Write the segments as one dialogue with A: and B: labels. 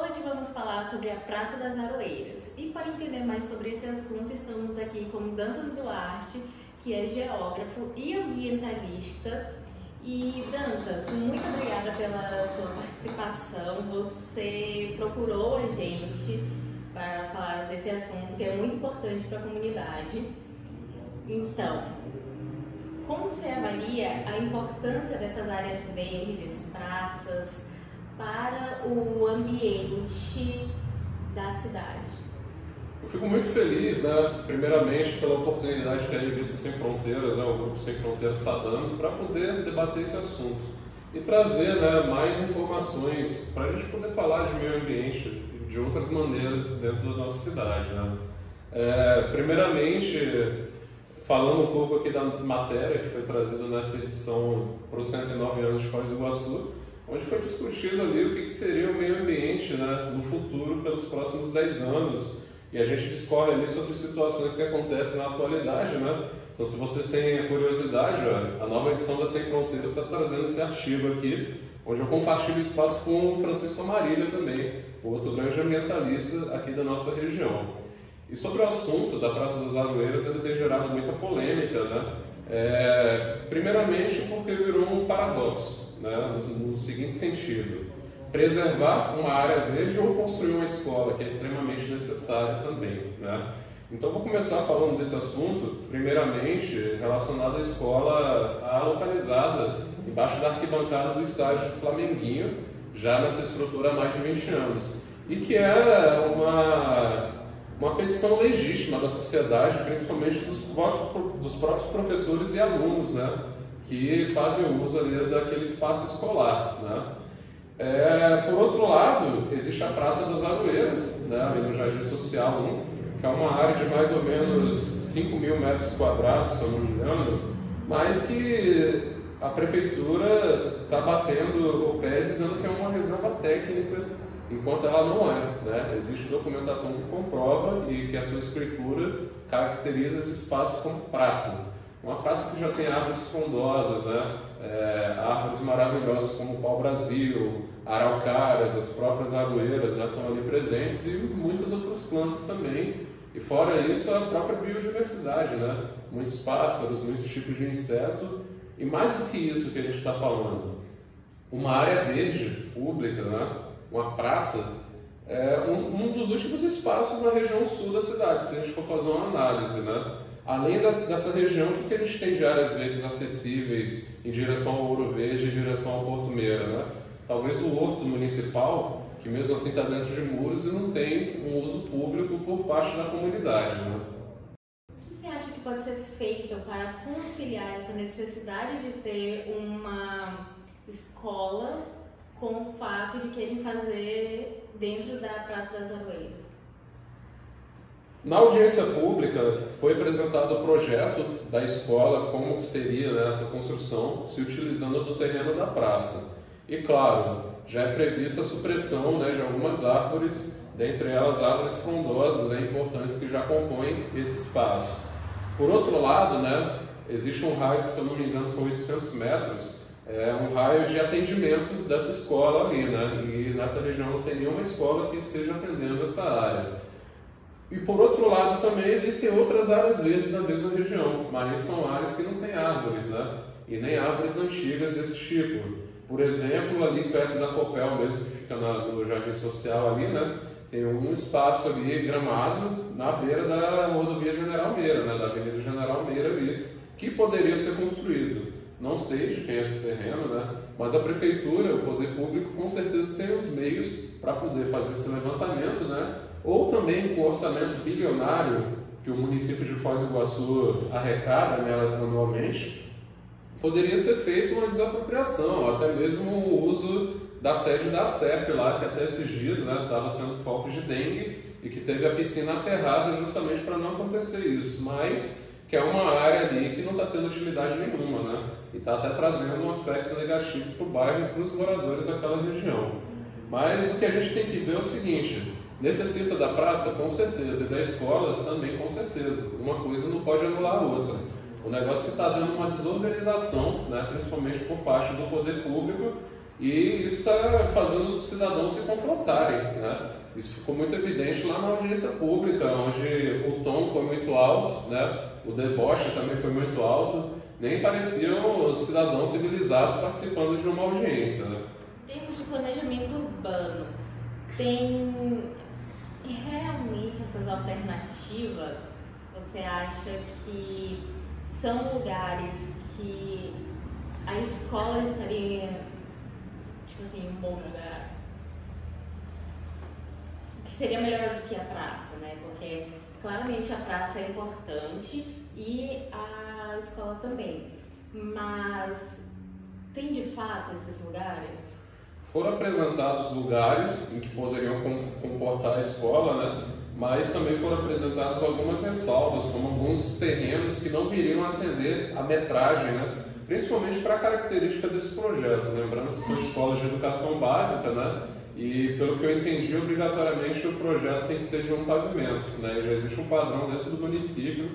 A: Hoje vamos falar sobre a Praça das Aroeiras. E para entender mais sobre esse assunto, estamos aqui com Dantas Duarte, que é geógrafo e ambientalista. E Dantas, muito obrigada pela sua participação. Você procurou a gente para falar desse assunto que é muito importante para a comunidade. Então, como você avalia a importância dessas áreas verdes, praças, para o ambiente da cidade?
B: Eu fico muito feliz, né, primeiramente pela oportunidade que a Revista Sem Fronteiras, o Grupo Sem Fronteiras está dando para poder debater esse assunto e trazer, né, mais informações para a gente poder falar de meio ambiente de outras maneiras dentro da nossa cidade, né. Primeiramente, falando um pouco aqui da matéria que foi trazida nessa edição para os 109 anos de Foz do Iguaçu, onde foi discutido ali o que seria o meio ambiente, né, no futuro, pelos próximos 10 anos. E a gente discorre ali sobre situações que acontecem na atualidade, né? Então, se vocês têm curiosidade, a nova edição da Sem Fronteiras está trazendo esse artigo aqui, onde eu compartilho espaço com o Francisco Amarília também, o outro grande ambientalista aqui da nossa região. E sobre o assunto da Praça das Aroeiras, ele tem gerado muita polêmica, né? Primeiramente porque virou um paradoxo, né? No seguinte sentido: preservar uma área verde ou construir uma escola, que é extremamente necessária também, né? Então vou começar falando desse assunto, primeiramente relacionado à escola localizada embaixo da arquibancada do estádio de Flamenguinho, já nessa estrutura há mais de 20 anos, e que era uma petição legítima da sociedade, principalmente dos próprios professores e alunos, né, que fazem uso ali daquele espaço escolar, né. Por outro lado, existe a Praça das Aroeiras, né, ali no Jardim Social 1, que é uma área de mais ou menos 5.000 metros quadrados, se eu não me engano, mas que a prefeitura está batendo o pé dizendo que é uma reserva técnica, enquanto ela não é, né? Existe documentação que comprova e que a sua escritura caracteriza esse espaço como praça. Uma praça que já tem árvores frondosas, né? Árvores maravilhosas como o pau-brasil, araucárias, as próprias aroeiras, né, estão ali presentes, e muitas outras plantas também. E fora isso, a própria biodiversidade, né? Muitos pássaros, muitos tipos de inseto. E mais do que isso que a gente está falando, uma área verde pública, né? Uma praça, é um dos últimos espaços na região sul da cidade, se a gente for fazer uma análise, né? Além dessa região, o que a gente tem de áreas verdes acessíveis em direção ao Ouro Verde, em direção ao Porto Meira, né? Talvez o horto municipal, que mesmo assim está dentro de muros e não tem um uso público por parte da comunidade, né?
A: O que você acha que pode ser feito para conciliar essa necessidade de ter uma escola com o fato de querem fazer dentro da Praça das Aroeiras?
B: Na audiência pública foi apresentado o projeto da escola, como seria, né, essa construção, se utilizando do terreno da praça. E claro, já é prevista a supressão, né, de algumas árvores, dentre elas árvores frondosas, né, importantes, que já compõem esse espaço. Por outro lado, né, existe um raio que, se eu não me engano, são 800 metros, um raio de atendimento dessa escola ali, né? E nessa região não tem nenhuma escola que esteja atendendo essa área. E por outro lado também existem outras áreas verdes na mesma região, mas são áreas que não têm árvores, né? E nem árvores antigas desse tipo. Por exemplo, ali perto da Copel mesmo, que fica no Jardim Social ali, né? Tem um espaço ali gramado na beira da rodovia General Meira, né? Da Avenida General Meira ali, que poderia ser construído. Não sei de quem é esse terreno, né? Mas a prefeitura, o poder público, com certeza tem os meios para poder fazer esse levantamento, né? Ou também com o orçamento bilionário que o município de Foz do Iguaçu arrecada, né, anualmente, poderia ser feita uma desapropriação, ou até mesmo o uso da sede da ACEP lá, que até esses dias, né, estava sendo foco de dengue e que teve a piscina aterrada justamente para não acontecer isso, mas que é uma área ali que não está tendo utilidade nenhuma, né? E está até trazendo um aspecto negativo para o bairro e para os moradores daquela região. Mas o que a gente tem que ver é o seguinte: necessita da praça, com certeza, e da escola também, com certeza. Uma coisa não pode anular a outra. O negócio é que está havendo uma desorganização, né, principalmente por parte do poder público, e isso está fazendo os cidadãos se confrontarem, né? Isso ficou muito evidente lá na audiência pública, onde o tom foi muito alto, né? O deboche também foi muito alto, nem pareciam cidadãos civilizados participando de uma audiência, né?
A: Em termos de planejamento urbano, tem realmente essas alternativas? Você acha que são lugares que a escola estaria, tipo assim, um bom lugar? Que seria melhor do que a praça, né? Porque claramente a praça é importante e a escola também. Mas tem de fato esses lugares?
B: Foram apresentados lugares em que poderiam comportar a escola, né? Mas também foram apresentadas algumas ressalvas, como alguns terrenos que não viriam atender a metragem, né? Principalmente para a característica desse projeto. Lembrando que são escolas de educação básica, né? E pelo que eu entendi, obrigatoriamente o projeto tem que ser de um pavimento, né? Já existe um padrão dentro do município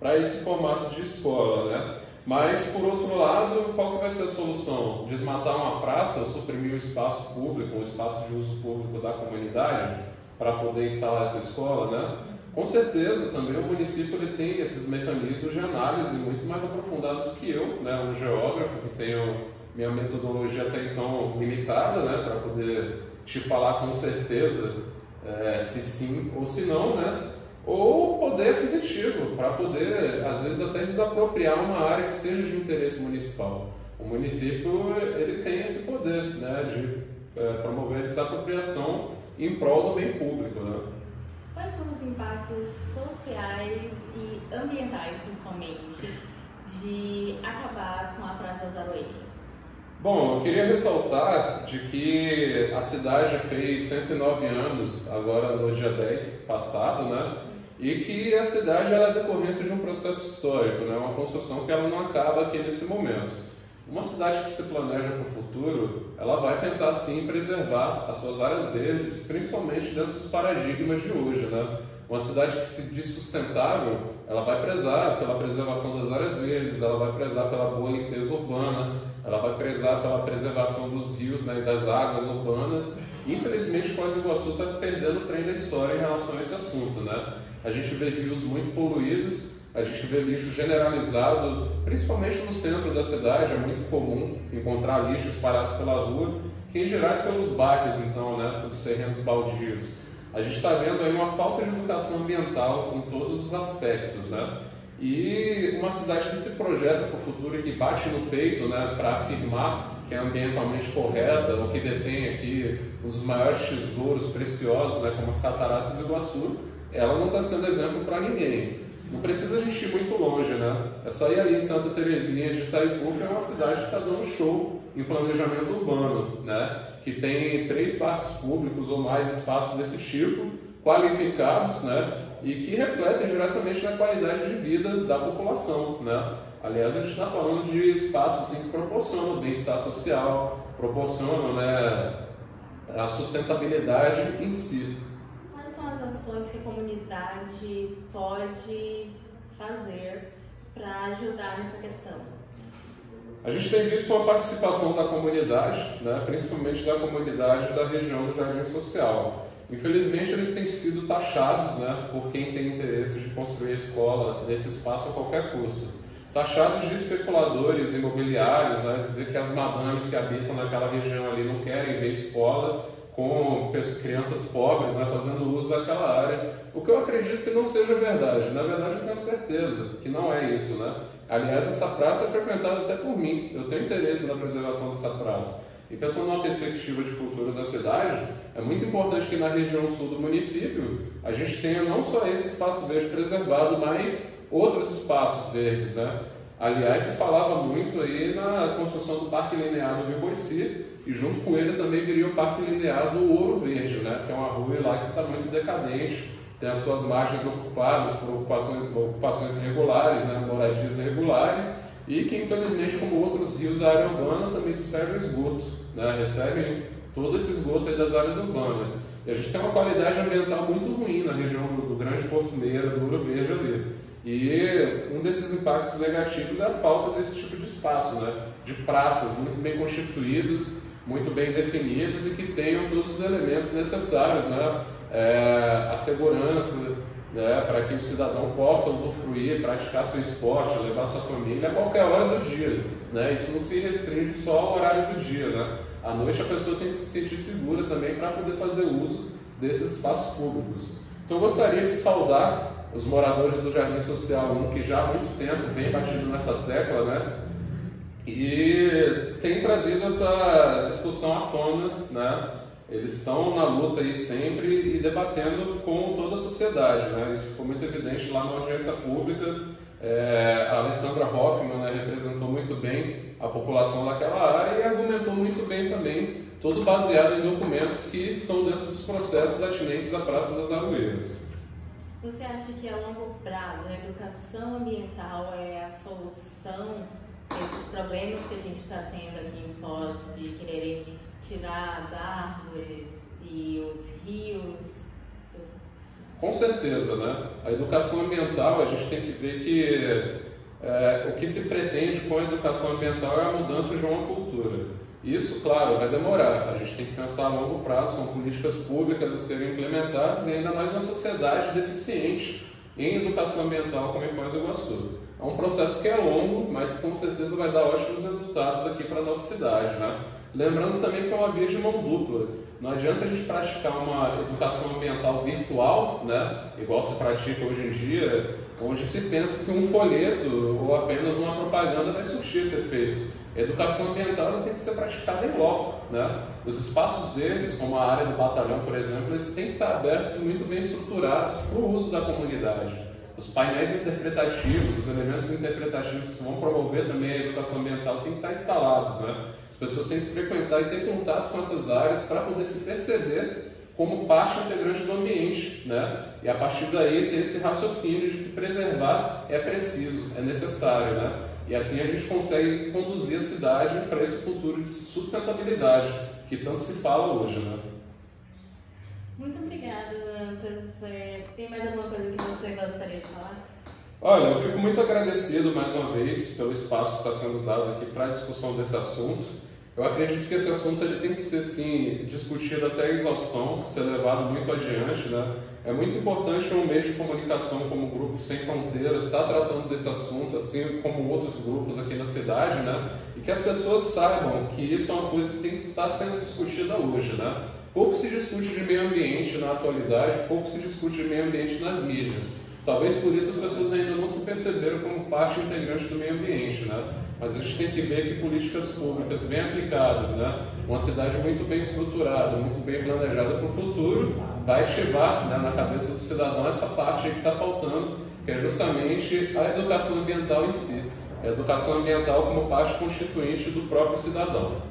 B: para esse formato de escola, né? Mas, por outro lado, qual que vai ser a solução? Desmatar uma praça, suprimir o espaço público, o espaço de uso público da comunidade para poder instalar essa escola, né? Com certeza, também o município ele tem esses mecanismos de análise muito mais aprofundados do que eu, né? Um geógrafo que tenho minha metodologia até então limitada, né? Para poder te falar com certeza se sim ou se não, né? Ou poder aquisitivo, para poder, às vezes, até desapropriar uma área que seja de interesse municipal. O município ele tem esse poder, né, de promover a desapropriação em prol do bem público, né?
A: Quais são os impactos sociais e ambientais, principalmente, de acabar com a Praça das Aroeiras?
B: Bom, eu queria ressaltar de que a cidade fez 109 anos, agora no dia 10 passado, né? E que a cidade ela é decorrência de um processo histórico, né? Uma construção que ela não acaba aqui nesse momento. Uma cidade que se planeja para o futuro, ela vai pensar sim em preservar as suas áreas verdes, principalmente dentro dos paradigmas de hoje, né? Uma cidade que se diz sustentável, ela vai prezar pela preservação das áreas verdes, ela vai prezar pela boa limpeza urbana, ela vai prezar pela preservação dos rios, né, e das águas urbanas. Infelizmente, Foz do Iguaçu está perdendo o trem da história em relação a esse assunto, né? A gente vê rios muito poluídos, a gente vê lixo generalizado, principalmente no centro da cidade. É muito comum encontrar lixo espalhado pela rua, que em geral é pelos bairros, então, né, pelos terrenos baldios. A gente está vendo aí uma falta de educação ambiental em todos os aspectos, né? E uma cidade que se projeta para o futuro e que bate no peito, né, para afirmar que é ambientalmente correta, ou que detém aqui um dos maiores tesouros preciosos, né, como as Cataratas do Iguaçu, ela não está sendo exemplo para ninguém. Não precisa a gente ir muito longe, né? É só ir ali em Santa Terezinha de Itaipu, que é uma cidade que está dando show em planejamento urbano, né? Que tem 3 parques públicos ou mais espaços desse tipo, qualificados, né? E que refletem diretamente na qualidade de vida da população, né? Aliás, a gente está falando de espaços assim, que proporcionam bem-estar social, proporcionam, né, a sustentabilidade em si.
A: Quais são as ações que a comunidade pode fazer para ajudar nessa questão?
B: A gente tem visto uma participação da comunidade, né, principalmente da comunidade da região do Jardim Social. Infelizmente, eles têm sido taxados, né, por quem tem interesse de construir a escola nesse espaço a qualquer custo. Taxados de especuladores imobiliários, né, dizer que as madames que habitam naquela região ali não querem ver escola com crianças pobres, né, fazendo uso daquela área. O que eu acredito que não seja verdade. Na verdade, eu tenho certeza que não é isso, né? Aliás, essa praça é frequentada até por mim. Eu tenho interesse na preservação dessa praça. E pensando numa perspectiva de futuro da cidade, é muito importante que na região sul do município a gente tenha não só esse espaço verde preservado, mas outros espaços verdes, né? Aliás, se falava muito aí na construção do Parque Linear do Rio Boici, e junto com ele também viria o Parque Linear do Ouro Verde, né? Que é uma rua lá que está muito decadente, tem as suas margens ocupadas por ocupações irregulares, né? Moradias irregulares, e que infelizmente, como outros rios da área urbana, também despejam esgoto, né? Recebem todo esse esgoto aí das áreas urbanas. E a gente tem uma qualidade ambiental muito ruim na região do Grande Porto Meira, do Ouro Verde ali. E um desses impactos negativos é a falta desse tipo de espaço, né? De praças muito bem constituídos muito bem definidas e que tenham todos os elementos necessários, né? A segurança, né? Para que o cidadão possa usufruir, praticar seu esporte, levar sua família a qualquer hora do dia, né? Isso não se restringe só ao horário do dia, né? À noite a pessoa tem que se sentir segura também para poder fazer uso desses espaços públicos. Então eu gostaria de saudar os moradores do Jardim Social 1, que já há muito tempo vem batido nessa tecla, né? E tem trazido essa discussão à tona, né? Eles estão na luta aí sempre e debatendo com toda a sociedade, né? Isso ficou muito evidente lá na audiência pública. A Alessandra Hoffmann, né, representou muito bem a população daquela área e argumentou muito bem também, todo baseado em documentos que estão dentro dos processos atinentes da Praça das Aroeiras.
A: Você acha que a longo prazo a educação ambiental é a solução desses problemas que a gente está tendo aqui em Foz, de quererem tirar as árvores e os rios?
B: Com certeza, né? A educação ambiental, a gente tem que ver que o que se pretende com a educação ambiental é a mudança de uma cultura. Isso, claro, vai demorar. A gente tem que pensar a longo prazo, são políticas públicas a serem implementadas e ainda mais uma sociedade deficiente em educação ambiental como em Foz do Iguaçu. É um processo que é longo, mas que com certeza vai dar ótimos resultados aqui para a nossa cidade, né? Lembrando também que é uma via de mão dupla. Não adianta a gente praticar uma educação ambiental virtual, né? Igual se pratica hoje em dia, onde se pensa que um folheto ou apenas uma propaganda vai surtir esse efeito. A educação ambiental ela tem que ser praticada em loco, né? Os espaços verdes, como a área do batalhão, por exemplo, eles têm que estar abertos e muito bem estruturados para o uso da comunidade. Os painéis interpretativos, os elementos interpretativos que vão promover também a educação ambiental têm que estar instalados, né? As pessoas têm que frequentar e ter contato com essas áreas para poder se perceber como parte integrante do ambiente, né? E a partir daí ter esse raciocínio de que preservar é preciso, é necessário, né? E assim a gente consegue conduzir a cidade para esse futuro de sustentabilidade que tanto se fala hoje, né?
A: Muito obrigada, Dantas. Tem mais alguma coisa que você gostaria de falar?
B: Olha, eu fico muito agradecido mais uma vez pelo espaço que está sendo dado aqui para a discussão desse assunto. Eu acredito que esse assunto ele tem que ser, sim, discutido até a exaustão, ser levado muito adiante, né? É muito importante um meio de comunicação como o Grupo Sem Fronteiras estar tratando desse assunto, assim como outros grupos aqui na cidade, né? E que as pessoas saibam que isso é uma coisa que tem que estar sendo discutida hoje, né? Pouco se discute de meio ambiente na atualidade, pouco se discute de meio ambiente nas mídias. Talvez por isso as pessoas ainda não se perceberam como parte integrante do meio ambiente, né? Mas a gente tem que ver que políticas públicas bem aplicadas, né? Uma cidade muito bem estruturada, muito bem planejada para o futuro, vai ativar, né, na cabeça do cidadão essa parte aí que está faltando, que é justamente a educação ambiental em si. A educação ambiental como parte constituinte do próprio cidadão.